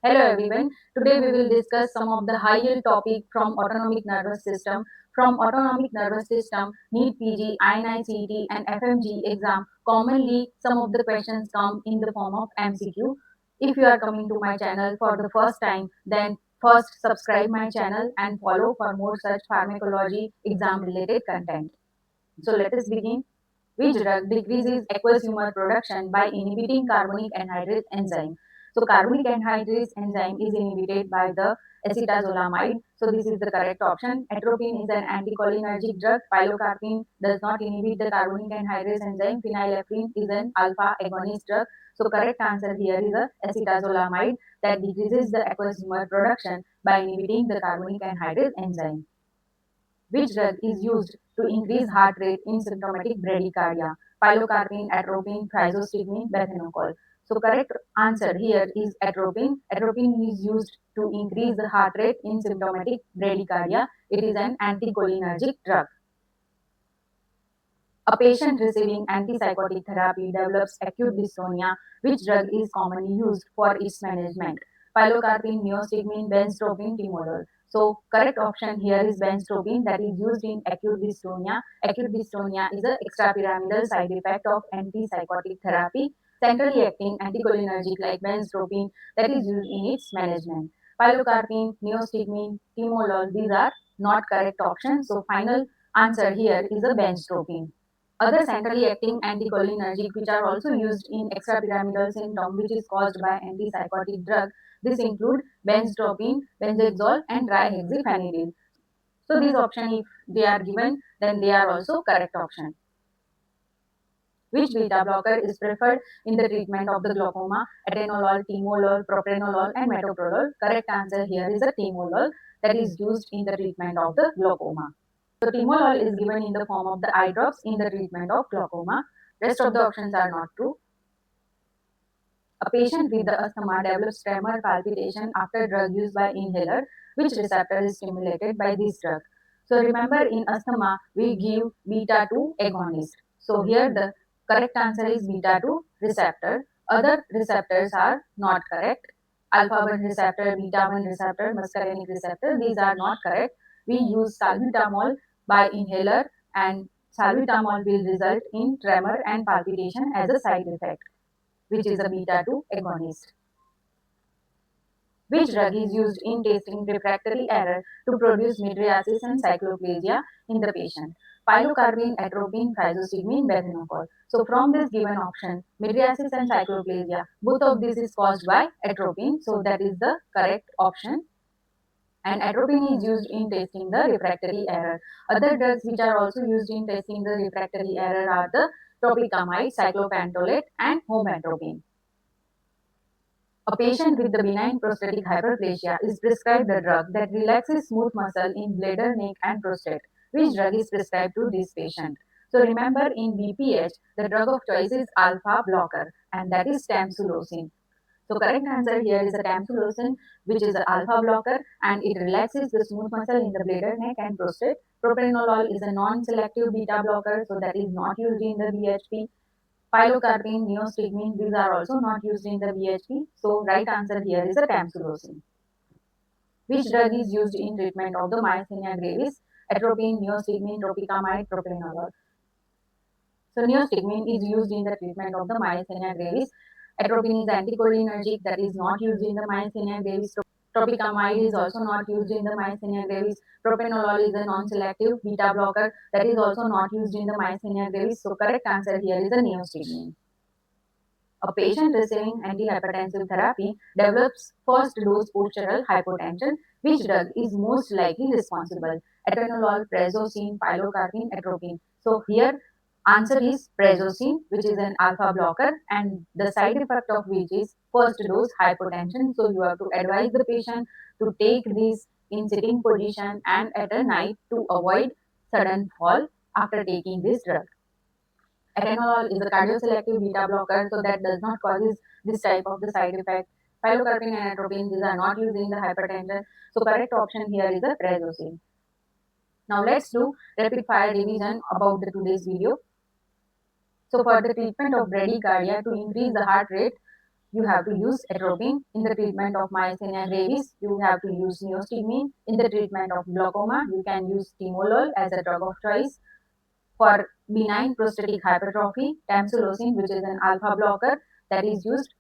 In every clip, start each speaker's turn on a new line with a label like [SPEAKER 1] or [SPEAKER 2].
[SPEAKER 1] Hello everyone. Today we will discuss some of the high-yield topic from autonomic nervous system. From autonomic nervous system, NEET PG, INI-CET and FMGE exam. Commonly, some of the questions come in the form of MCQ. If you are coming to my channel for the first time, then first subscribe my channel and follow for more such pharmacology exam related content. So let us begin. Which drug decreases aqueous humor production by inhibiting carbonic anhydrase enzyme? So carbonic anhydrase enzyme is inhibited by the acetazolamide. So this is the correct option. Atropine is an anticholinergic drug. Pilocarpine does not inhibit the carbonic anhydrase enzyme. Phenylephrine is an alpha agonist drug. So correct answer here is a acetazolamide that decreases the aqueous humor production by inhibiting the carbonic anhydrase enzyme. Which drug is used to increase heart rate in symptomatic bradycardia? Pilocarpine, atropine, physostigmine, bethanocol. So correct answer here is atropine. Atropine is used to increase the heart rate in symptomatic bradycardia. It is an anticholinergic drug. A patient receiving antipsychotic therapy develops acute dystonia. Which drug is commonly used for its management? Pilocarpine, neostigmine, benztropine, timolol. So correct option here is benztropine that is used in acute dystonia. Acute dystonia is an extrapyramidal side effect of antipsychotic therapy. Centrally acting anticholinergic like benztropine that is used in its management. Pilocarpine, neostigmine, timolol, these are not correct options. So final answer here is a benztropine. Other centrally acting anticholinergic which are also used in extrapyramidal syndrome which is caused by antipsychotic drug. This include benztropine, benzexol and trihexyphenidyl. So these options if they are given then they are also correct option. Which beta blocker is preferred in the treatment of the glaucoma? Atenolol, timolol, propranolol and metoprolol. Correct answer here is a timolol that is used in the treatment of the glaucoma. So timolol is given in the form of the eye drops in the treatment of glaucoma. Rest of the options are not true. A patient with the asthma develops tremor palpitation after drug use by inhaler. Which receptor is stimulated by this drug? So remember in asthma we give beta 2 agonist. So here the correct answer is beta 2 receptor. Other receptors are not correct. Alpha 1 receptor, beta 1 receptor, muscarinic receptor, these are not correct. We use salbutamol by inhaler and salbutamol will result in tremor and palpitation as a side effect, which is a beta 2 agonist. Which drug is used in testing refractory error to produce mydriasis and cycloplasia in the patient? Pilocarpine, atropine, physostigmine, bethanocol. So from this given option, mydriasis and cycloplasia, both of this is caused by atropine. So that is the correct option. And atropine is used in testing the refractory error. Other drugs which are also used in testing the refractory error are the tropicamide, cyclopentolate and homatropine. A patient with the benign prostatic hyperplasia is prescribed a drug that relaxes smooth muscle in bladder, neck, and prostate. Which drug is prescribed to this patient? So remember in BPH, the drug of choice is alpha blocker and that is tamsulosin. So correct answer here is a tamsulosin which is an alpha blocker and it relaxes the smooth muscle in the bladder, neck, and prostate. Propranolol is a non-selective beta blocker so that is not used in the BHP. Pilocarpine, neostigmine, these are also not used in the BHP. So right answer here is a tamsulosin. Which drug is used in treatment of the myasthenia gravis? Atropine, neostigmine, tropicamide, propranolol. So neostigmine is used in the treatment of the myasthenia gravis. Atropine is anticholinergic that is not used in the myasthenia gravis. Tropicamide is also not used in the myasthenia gravis. Propranolol is a non-selective beta blocker that is also not used in the myasthenia gravis. So correct answer here is a neostigmine. A patient receiving antihypertensive therapy develops first dose postural hypotension. Which drug is most likely responsible? Atenolol, prazosin, pilocarpine, atropine. So here answer is prazosin, which is an alpha blocker and the side effect of which is first dose hypotension. So you have to advise the patient to take this in sitting position and at a night to avoid sudden fall after taking this drug. Atenolol is a cardioselective beta blocker, so that does not causes this type of the side effect. Pilocarpine and atropine, these are not used in the hypertension. So correct option here is the prazosin. Now let's do rapid fire revision about the today's video. So for the treatment of bradycardia to increase the heart rate, you have to use atropine. In the treatment of myasthenia gravis, you have to use neostigmine. In the treatment of glaucoma, you can use timolol as a drug of choice. For benign prostatic hypertrophy, tamsulosin, which is an alpha blocker that is used.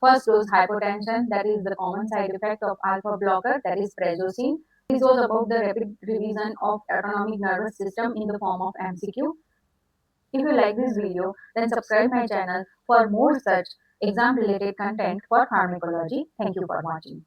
[SPEAKER 1] First dose hypotension, that is the common side effect of alpha blocker, that is prazosin. This was about the rapid revision of autonomic nervous system in the form of MCQ. If you like this video, then subscribe my channel for more such exam related content for pharmacology. Thank you for watching.